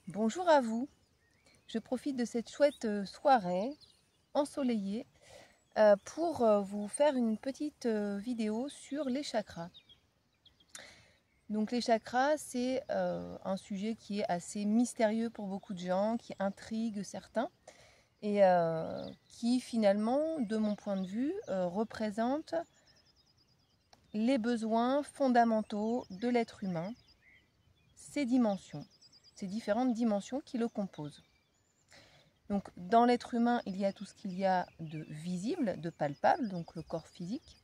Bonjour à vous, je profite de cette chouette soirée ensoleillée pour vous faire une petite vidéo sur les chakras. Donc les chakras, c'est un sujet qui est assez mystérieux pour beaucoup de gens, qui intrigue certains et qui finalement, de mon point de vue, représente les besoins fondamentaux de l'être humain, ces dimensions, ces différentes dimensions qui le composent. Donc dans l'être humain, il y a tout ce qu'il y a de visible, de palpable, donc le corps physique.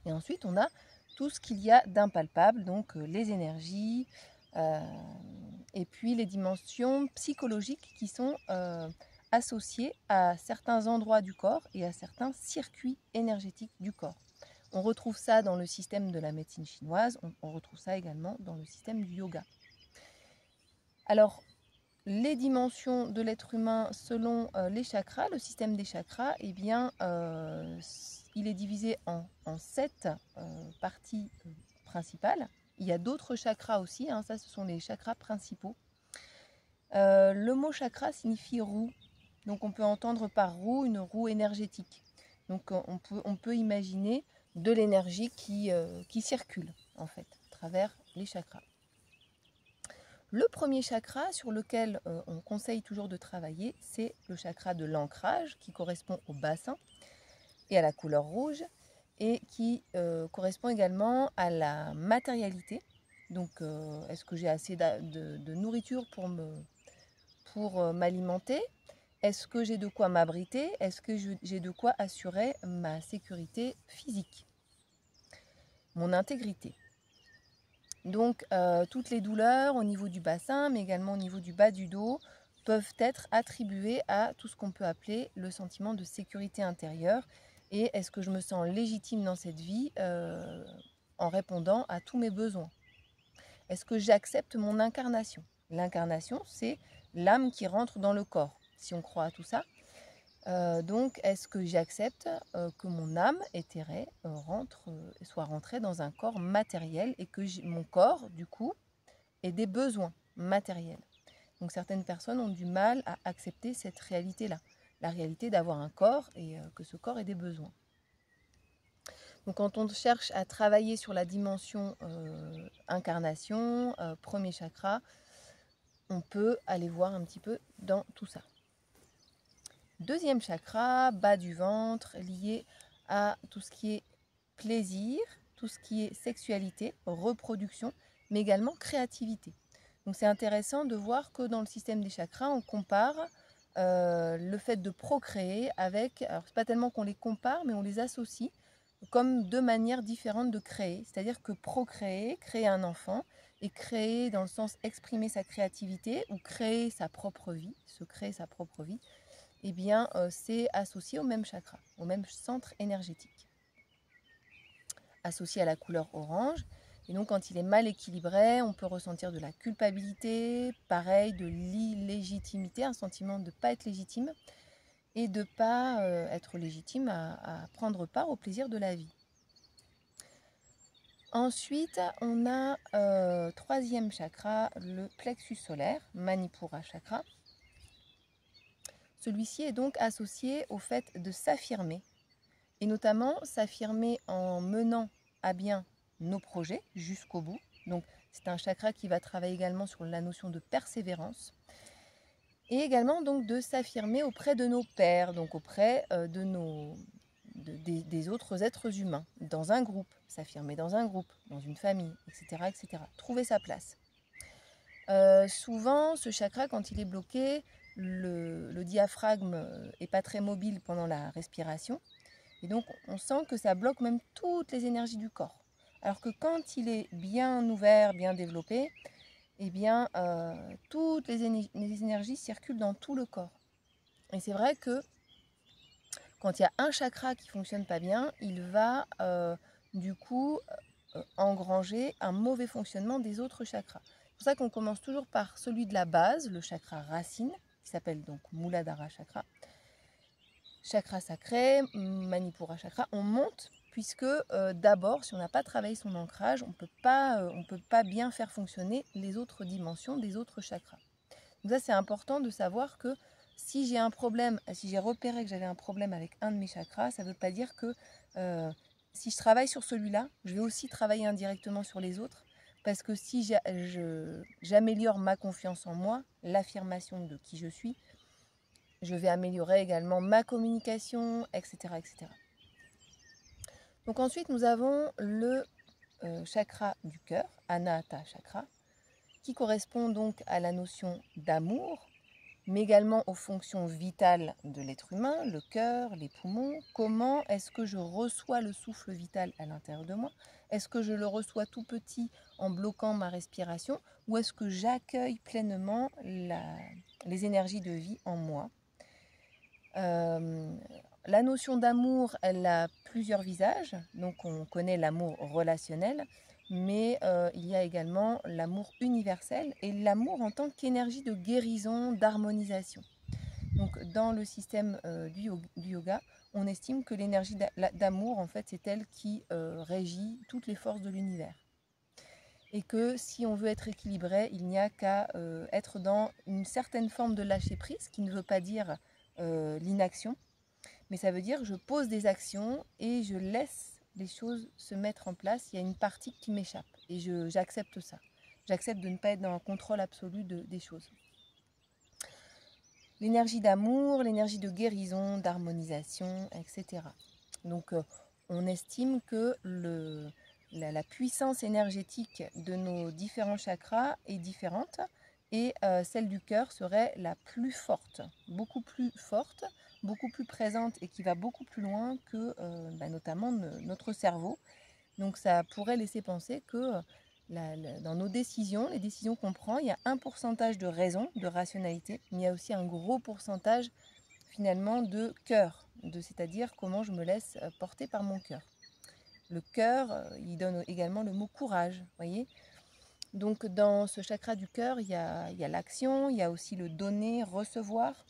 Et ensuite, on a tout ce qu'il y a d'impalpable, donc les énergies, et puis les dimensions psychologiques qui sont associées à certains endroits du corps et à certains circuits énergétiques du corps. On retrouve ça dans le système de la médecine chinoise, on retrouve ça également dans le système du yoga. Alors, les dimensions de l'être humain selon les chakras, le système des chakras, eh bien, il est divisé en 7 parties principales. Il y a d'autres chakras aussi, hein, ça ce sont les chakras principaux. Le mot chakra signifie roue, donc on peut entendre par roue une roue énergétique. Donc on peut imaginer de l'énergie qui circule en fait à travers les chakras. Le premier chakra sur lequel on conseille toujours de travailler, c'est le chakra de l'ancrage qui correspond au bassin et à la couleur rouge et qui correspond également à la matérialité. Donc est-ce que j'ai assez de nourriture pour m'alimenter? Est-ce que j'ai de quoi m'abriter? Est-ce que j'ai de quoi assurer ma sécurité physique, mon intégrité? Donc toutes les douleurs au niveau du bassin, mais également au niveau du bas du dos, peuvent être attribuées à tout ce qu'on peut appeler le sentiment de sécurité intérieure. Et est-ce que je me sens légitime dans cette vie en répondant à tous mes besoins? Est-ce que j'accepte mon incarnation? L'incarnation, c'est l'âme qui rentre dans le corps, si on croit à tout ça. Donc, est-ce que j'accepte que mon âme éthérée soit rentrée dans un corps matériel et que mon corps, du coup, ait des besoins matériels? Donc, certaines personnes ont du mal à accepter cette réalité-là, la réalité d'avoir un corps et que ce corps ait des besoins. Donc, quand on cherche à travailler sur la dimension incarnation, premier chakra, on peut aller voir un petit peu dans tout ça. Deuxième chakra, bas du ventre, lié à tout ce qui est plaisir, tout ce qui est sexualité, reproduction, mais également créativité. Donc c'est intéressant de voir que dans le système des chakras, on compare le fait de procréer avec, alors c'est pas tellement qu'on les compare, mais on les associe comme deux manières différentes de créer. C'est-à-dire que procréer, créer un enfant, et créer dans le sens exprimer sa créativité ou créer sa propre vie, se créer sa propre vie, eh bien, c'est associé au même chakra, au même centre énergétique, associé à la couleur orange. Et donc, quand il est mal équilibré, on peut ressentir de la culpabilité, pareil, de l'illégitimité, un sentiment de ne pas être légitime et de ne pas être légitime à prendre part au plaisir de la vie. Ensuite, on a troisième chakra, le plexus solaire, Manipura chakra. Celui-ci est donc associé au fait de s'affirmer, et notamment s'affirmer en menant à bien nos projets jusqu'au bout. Donc c'est un chakra qui va travailler également sur la notion de persévérance, et également donc de s'affirmer auprès de nos pairs, donc auprès des autres êtres humains, dans un groupe, s'affirmer dans un groupe, dans une famille, etc. etc. Trouver sa place. Souvent, ce chakra, quand il est bloqué, le diaphragme n'est pas très mobile pendant la respiration. Et donc, on sent que ça bloque même toutes les énergies du corps. Alors que quand il est bien ouvert, bien développé, eh bien, toutes les énergies circulent dans tout le corps. Et c'est vrai que quand il y a un chakra qui ne fonctionne pas bien, il va du coup engranger un mauvais fonctionnement des autres chakras. C'est pour ça qu'on commence toujours par celui de la base, le chakra racine, qui s'appelle donc Muladhara chakra. Chakra sacré, Manipura chakra, on monte puisque d'abord, si on n'a pas travaillé son ancrage, on peut pas bien faire fonctionner les autres dimensions des autres chakras. Donc ça, c'est important de savoir que si j'ai un problème, si j'ai repéré que j'avais un problème avec un de mes chakras, ça ne veut pas dire que si je travaille sur celui-là, je vais aussi travailler indirectement sur les autres. Parce que si j'améliore ma confiance en moi, l'affirmation de qui je suis, je vais améliorer également ma communication, etc. etc. Donc ensuite, nous avons le chakra du cœur, Anahata chakra, qui correspond donc à la notion d'amour, mais également aux fonctions vitales de l'être humain, le cœur, les poumons. Comment est-ce que je reçois le souffle vital à l'intérieur de moi? Est-ce que je le reçois tout petit en bloquant ma respiration, ou est-ce que j'accueille pleinement les énergies de vie en moi? La notion d'amour, elle a plusieurs visages. Donc on connaît l'amour relationnel, mais il y a également l'amour universel et l'amour en tant qu'énergie de guérison, d'harmonisation. Donc dans le système du yoga, on estime que l'énergie d'amour, en fait, c'est elle qui régit toutes les forces de l'univers. Et que si on veut être équilibré, il n'y a qu'à être dans une certaine forme de lâcher-prise, qui ne veut pas dire l'inaction, mais ça veut dire que je pose des actions et je laisse les choses se mettre en place. Il y a une partie qui m'échappe et j'accepte ça. J'accepte de ne pas être dans un contrôle absolu des choses. L'énergie d'amour, l'énergie de guérison, d'harmonisation, etc. Donc on estime que la puissance énergétique de nos différents chakras est différente et celle du cœur serait la plus forte, beaucoup plus présente et qui va beaucoup plus loin que notamment notre cerveau. Donc ça pourrait laisser penser que dans nos décisions, les décisions qu'on prend, il y a un pourcentage de raison, de rationalité, mais il y a aussi un gros pourcentage finalement de cœur, c'est-à-dire comment je me laisse porter par mon cœur. Le cœur, il donne également le mot courage, voyez. Donc dans ce chakra du cœur, il y a l'action, il y a aussi le donner, recevoir.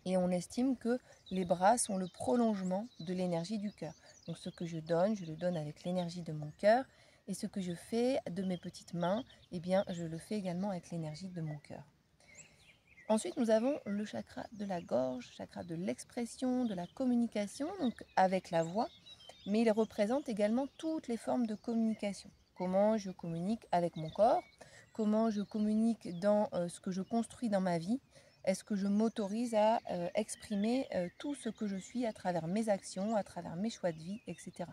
Et on estime que les bras sont le prolongement de l'énergie du cœur. Donc ce que je le donne avec l'énergie de mon cœur. Et ce que je fais de mes petites mains, eh bien, je le fais également avec l'énergie de mon cœur. Ensuite, nous avons le chakra de la gorge, chakra de l'expression, de la communication, donc avec la voix. Mais il représente également toutes les formes de communication. Comment je communique avec mon corps, comment je communique dans ce que je construis dans ma vie. Est-ce que je m'autorise à exprimer tout ce que je suis à travers mes actions, à travers mes choix de vie, etc.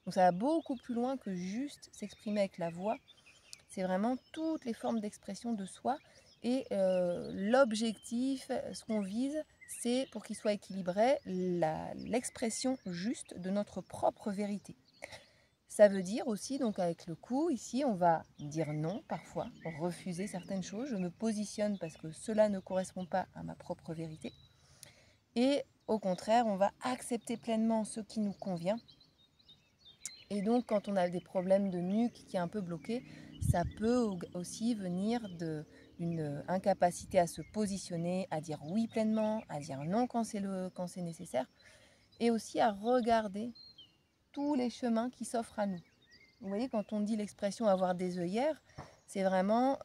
Donc ça va beaucoup plus loin que juste s'exprimer avec la voix. C'est vraiment toutes les formes d'expression de soi. Et l'objectif, ce qu'on vise, c'est pour qu'il soit équilibré, l'expression juste de notre propre vérité. Ça veut dire aussi, donc avec le coup, ici, on va dire non parfois, refuser certaines choses. Je me positionne parce que cela ne correspond pas à ma propre vérité. Et au contraire, on va accepter pleinement ce qui nous convient. Et donc, quand on a des problèmes de nuque qui est un peu bloqué, ça peut aussi venir d'une incapacité à se positionner, à dire oui pleinement, à dire non quand c'est nécessaire, et aussi à regarder tous les chemins qui s'offrent à nous. Vous voyez, quand on dit l'expression avoir des œillères, c'est vraiment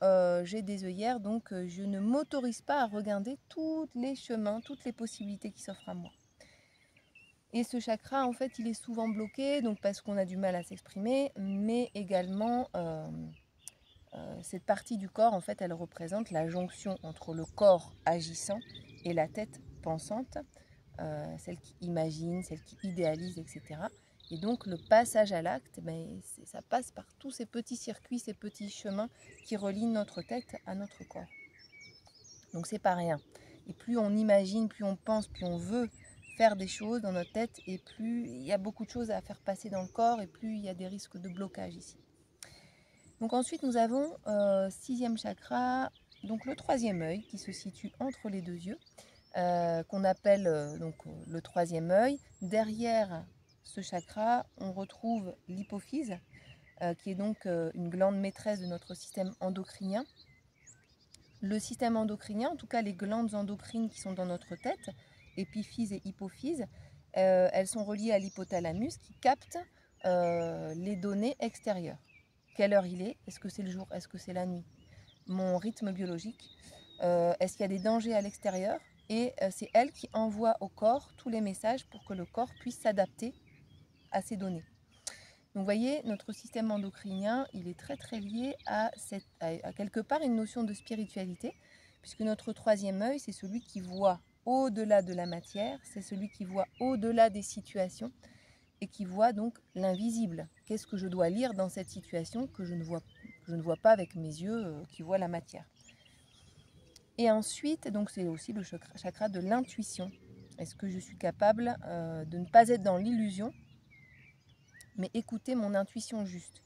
j'ai des œillères, donc je ne m'autorise pas à regarder tous les chemins, toutes les possibilités qui s'offrent à moi. Et ce chakra, en fait, il est souvent bloqué, donc parce qu'on a du mal à s'exprimer, mais également cette partie du corps, en fait, elle représente la jonction entre le corps agissant et la tête pensante, celle qui imagine, celle qui idéalise, etc. Et donc le passage à l'acte, ça passe par tous ces petits circuits, ces petits chemins qui relient notre tête à notre corps. Donc c'est pas rien. Et plus on imagine, plus on pense, plus on veut faire des choses dans notre tête, et plus il y a beaucoup de choses à faire passer dans le corps, et plus il y a des risques de blocage ici. Donc ensuite nous avons sixième chakra, donc le troisième œil qui se situe entre les deux yeux, qu'on appelle donc le troisième œil. Derrière ce chakra, on retrouve l'hypophyse, qui est donc une glande maîtresse de notre système endocrinien. Le système endocrinien, en tout cas les glandes endocrines qui sont dans notre tête, épiphyse et hypophyse, elles sont reliées à l'hypothalamus qui capte les données extérieures. Quelle heure il est? Est-ce que c'est le jour? Est-ce que c'est la nuit? Mon rythme biologique. Est-ce qu'il y a des dangers à l'extérieur? Et c'est elle qui envoie au corps tous les messages pour que le corps puisse s'adapter à ces données. Donc vous voyez, notre système endocrinien, il est très très lié à quelque part une notion de spiritualité, puisque notre troisième œil, c'est celui qui voit au-delà de la matière, c'est celui qui voit au-delà des situations et qui voit donc l'invisible. Qu'est-ce que je dois lire dans cette situation que je ne vois pas avec mes yeux qui voient la matière? Et ensuite, donc c'est aussi le chakra de l'intuition. Est-ce que je suis capable de ne pas être dans l'illusion, mais écouter mon intuition juste?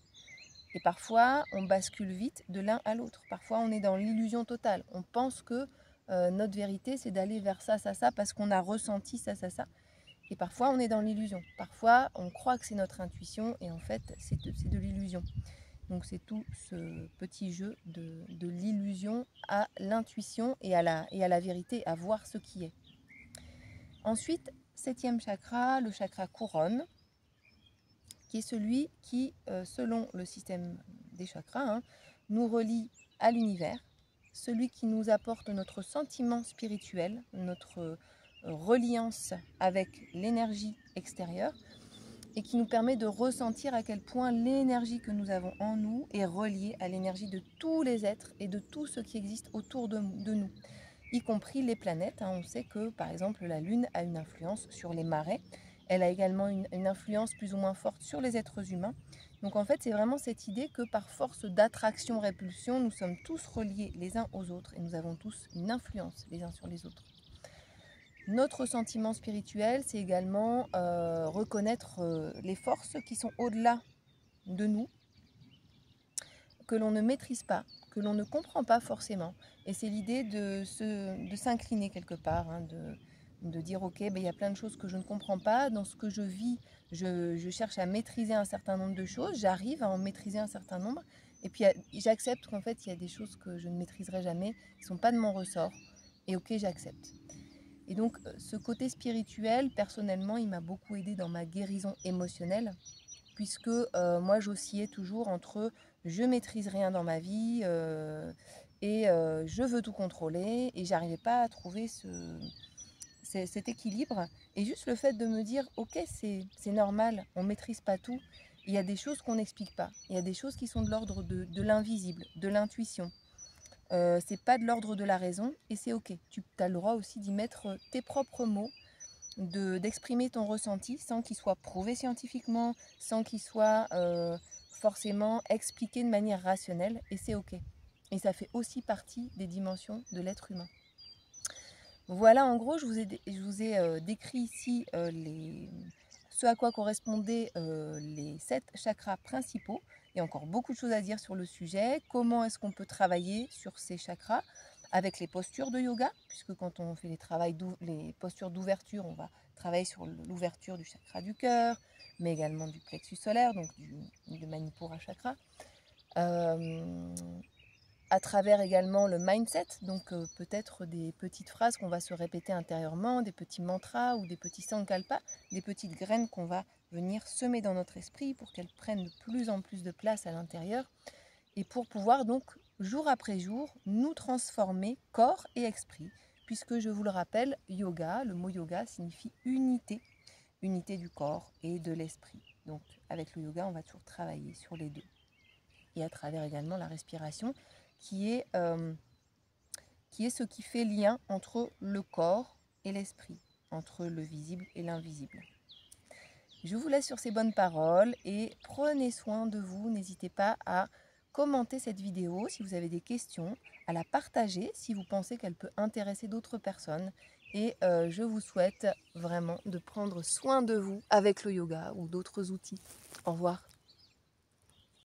Et parfois, on bascule vite de l'un à l'autre. Parfois, on est dans l'illusion totale. On pense que notre vérité, c'est d'aller vers ça, ça, ça, parce qu'on a ressenti ça, ça, ça. Et parfois, on est dans l'illusion. Parfois, on croit que c'est notre intuition, et en fait, c'est de l'illusion. Donc, c'est tout ce petit jeu de l'illusion à l'intuition et à la vérité, à voir ce qui est. Ensuite, 7e chakra, le chakra couronne, qui est celui qui, selon le système des chakras, nous relie à l'univers, celui qui nous apporte notre sentiment spirituel, notre reliance avec l'énergie extérieure, et qui nous permet de ressentir à quel point l'énergie que nous avons en nous est reliée à l'énergie de tous les êtres et de tout ce qui existe autour de nous, y compris les planètes. On sait que, par exemple, la Lune a une influence sur les marées. Elle a également une influence plus ou moins forte sur les êtres humains. Donc en fait, c'est vraiment cette idée que par force d'attraction-répulsion, nous sommes tous reliés les uns aux autres et nous avons tous une influence les uns sur les autres. Notre sentiment spirituel, c'est également reconnaître les forces qui sont au-delà de nous, que l'on ne maîtrise pas, que l'on ne comprend pas forcément. Et c'est l'idée de s'incliner quelque part, de dire ok, il y a plein de choses que je ne comprends pas. Dans ce que je vis, je cherche à maîtriser un certain nombre de choses, j'arrive à en maîtriser un certain nombre. Et puis j'accepte qu'en fait, il y a des choses que je ne maîtriserai jamais, qui ne sont pas de mon ressort. Et ok, j'accepte. Et donc, ce côté spirituel, personnellement, il m'a beaucoup aidé dans ma guérison émotionnelle, puisque moi, j'oscillais toujours entre je maîtrise rien dans ma vie et je veux tout contrôler, et j'arrivais pas à trouver cet équilibre. Et juste le fait de me dire, ok, c'est normal, on maîtrise pas tout, il y a des choses qu'on n'explique pas, il y a des choses qui sont de l'ordre de l'invisible, de l'intuition. C'est pas de l'ordre de la raison et c'est ok. Tu as le droit aussi d'y mettre tes propres mots, d'exprimer ton ressenti sans qu'il soit prouvé scientifiquement, sans qu'il soit forcément expliqué de manière rationnelle, et c'est ok. Et ça fait aussi partie des dimensions de l'être humain. Voilà, en gros, je vous ai décrit ici ce à quoi correspondaient les 7 chakras principaux. Il y a encore beaucoup de choses à dire sur le sujet. Comment est-ce qu'on peut travailler sur ces chakras avec les postures de yoga, puisque quand on fait les postures d'ouverture, on va travailler sur l'ouverture du chakra du cœur, mais également du plexus solaire, donc du Manipura chakra. À travers également le mindset, donc peut-être des petites phrases qu'on va se répéter intérieurement, des petits mantras ou des petits sankalpas, des petites graines qu'on va venir semer dans notre esprit pour qu'elles prennent de plus en plus de place à l'intérieur et pour pouvoir donc jour après jour nous transformer corps et esprit, puisque je vous le rappelle, yoga, le mot yoga signifie unité, unité du corps et de l'esprit. Donc avec le yoga, on va toujours travailler sur les deux. Et à travers également la respiration, qui est ce qui fait lien entre le corps et l'esprit, entre le visible et l'invisible. Je vous laisse sur ces bonnes paroles et prenez soin de vous. N'hésitez pas à commenter cette vidéo si vous avez des questions, à la partager si vous pensez qu'elle peut intéresser d'autres personnes. Et je vous souhaite vraiment de prendre soin de vous avec le yoga ou d'autres outils. Au revoir.